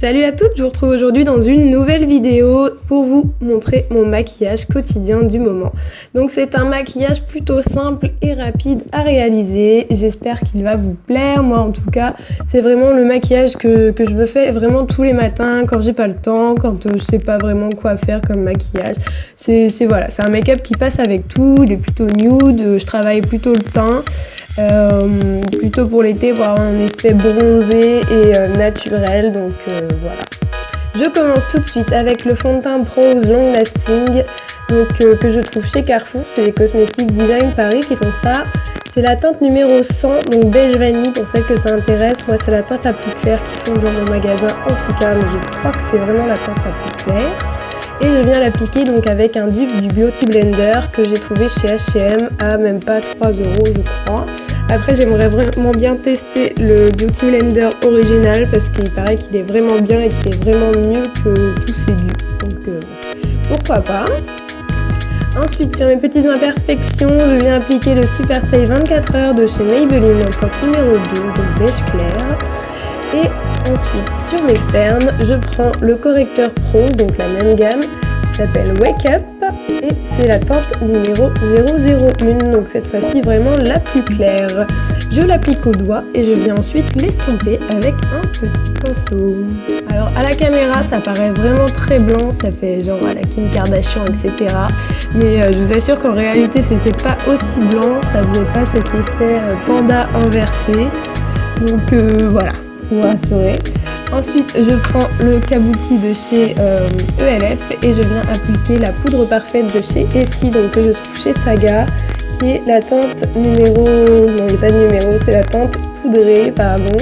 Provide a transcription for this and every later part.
Salut à toutes, je vous retrouve aujourd'hui dans une nouvelle vidéo pour vous montrer mon maquillage quotidien du moment. Donc c'est un maquillage plutôt simple et rapide à réaliser, j'espère qu'il va vous plaire. Moi en tout cas, c'est vraiment le maquillage que je me fais vraiment tous les matins quand j'ai pas le temps, quand je sais pas vraiment quoi faire comme maquillage. C'est un make-up qui passe avec tout, il est plutôt nude, je travaille plutôt le teint. Plutôt pour l'été pour avoir un effet bronzé et naturel, donc voilà. Je commence tout de suite avec le fond de teint Prose Long Lasting, donc que je trouve chez Carrefour, c'est les Cosmétiques Design Paris qui font ça. C'est la teinte numéro 100, donc beige vanille pour celles que ça intéresse. Moi c'est la teinte la plus claire qu'ils font dans mon magasin en tout cas, mais je crois que c'est vraiment la teinte la plus claire. Et je viens l'appliquer donc avec un dupe du Beauty Blender que j'ai trouvé chez H&M à même pas 3 € je crois. Après j'aimerais vraiment bien tester le Beauty Blender original parce qu'il paraît qu'il est vraiment bien et qu'il est vraiment mieux que tous ces dupes. Donc pourquoi pas. Ensuite sur mes petites imperfections, je viens appliquer le Super Stay 24 heures de chez Maybelline en teinte numéro 2, donc beige clair. Et ensuite sur mes cernes, je prends le correcteur Pro, donc la même gamme, qui s'appelle Wake Up, et c'est la teinte numéro 001, donc cette fois-ci vraiment la plus claire. Je l'applique au doigt et je viens ensuite l'estomper avec un petit pinceau. Alors à la caméra ça paraît vraiment très blanc, ça fait genre à la Kim Kardashian etc. Mais je vous assure qu'en réalité c'était pas aussi blanc, ça faisait pas cet effet panda inversé. Donc voilà. Pour rassurer. Ensuite, je prends le kabuki de chez ELF et je viens appliquer la poudre parfaite de chez Essie, donc que je trouve chez Saga, qui est la teinte numéro... Non, il n'y a pas de numéro, c'est la teinte poudrée, pardon.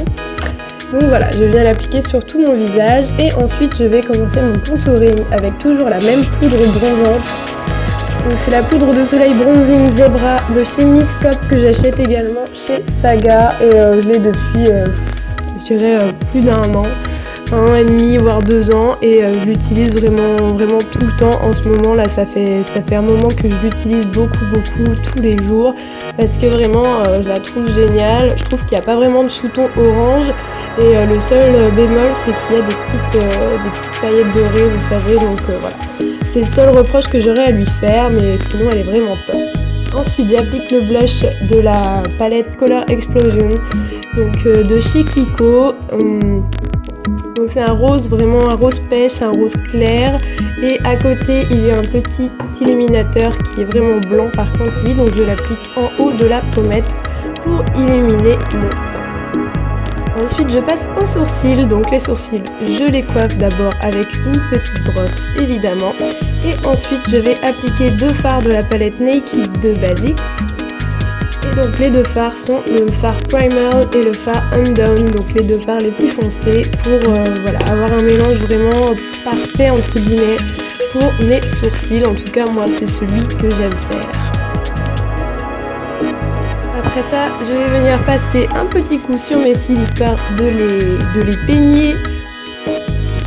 Donc voilà, je viens l'appliquer sur tout mon visage et ensuite je vais commencer mon contouring avec toujours la même poudre bronzante. C'est la poudre de soleil Bronzing Zebra de chez Miss Cop que j'achète également chez Saga et je l'ai depuis... je dirais plus d'un an, 1 an et demi voire 2 ans et je l'utilise vraiment tout le temps. En ce moment là ça fait un moment que je l'utilise beaucoup tous les jours parce que vraiment je la trouve géniale. Je trouve qu'il n'y a pas vraiment de sous-ton orange et le seul bémol c'est qu'il y a des petites paillettes dorées, vous savez, donc voilà. C'est le seul reproche que j'aurais à lui faire, mais sinon elle est vraiment top. Ensuite j'applique le blush de la palette Color Explosion, donc de chez Kiko. Donc c'est un rose, vraiment un rose pêche, un rose clair. Et à côté il y a un petit illuminateur qui est vraiment blanc par contre lui, donc je l'applique en haut de la pommette pour illuminer mon teint. Ensuite je passe aux sourcils, donc les sourcils je les coiffe d'abord avec une petite brosse évidemment. Et ensuite je vais appliquer 2 fards de la palette Naked de Basics. Et donc les 2 fards sont le fard Primal et le fard Undone, donc les 2 fards les plus foncés pour avoir un mélange vraiment parfait entre guillemets pour mes sourcils. En tout cas moi c'est celui que j'aime faire. Après ça je vais venir passer un petit coup sur mes cils histoire de les peigner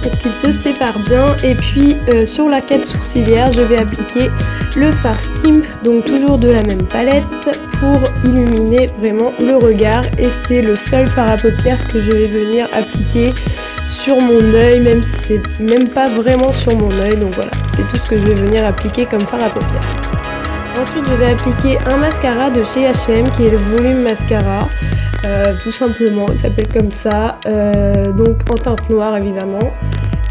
pour qu'ils se séparent bien. Et puis sur la quête sourcilière je vais appliquer le fard Skimp, donc toujours de la même palette pour illuminer vraiment le regard, et c'est le seul fard à paupières que je vais venir appliquer sur mon œil, même si c'est même pas vraiment sur mon œil. Donc voilà, c'est tout ce que je vais venir appliquer comme fard à paupières. Ensuite je vais appliquer un mascara de chez H&M qui est le Volume Mascara, tout simplement, il s'appelle comme ça, donc en teinte noire évidemment.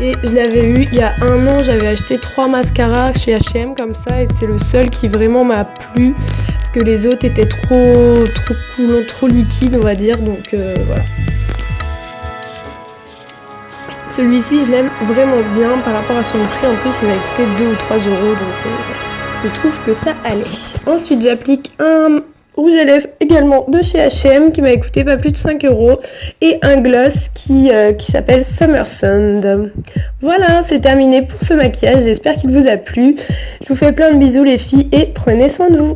Et je l'avais eu il y a 1 an, j'avais acheté 3 mascaras chez H&M comme ça et c'est le seul qui vraiment m'a plu parce que les autres étaient trop coulants, trop liquides on va dire, donc voilà. Celui-ci je l'aime vraiment bien par rapport à son prix, en plus il m'a coûté 2 ou 3 €, donc je trouve que ça allait. Ensuite j'applique un rouge à lèvres également de chez H&M qui m'a coûté pas plus de 5 € et un gloss qui s'appelle Summer Sun. Voilà, c'est terminé pour ce maquillage, j'espère qu'il vous a plu. Je vous fais plein de bisous les filles et prenez soin de vous.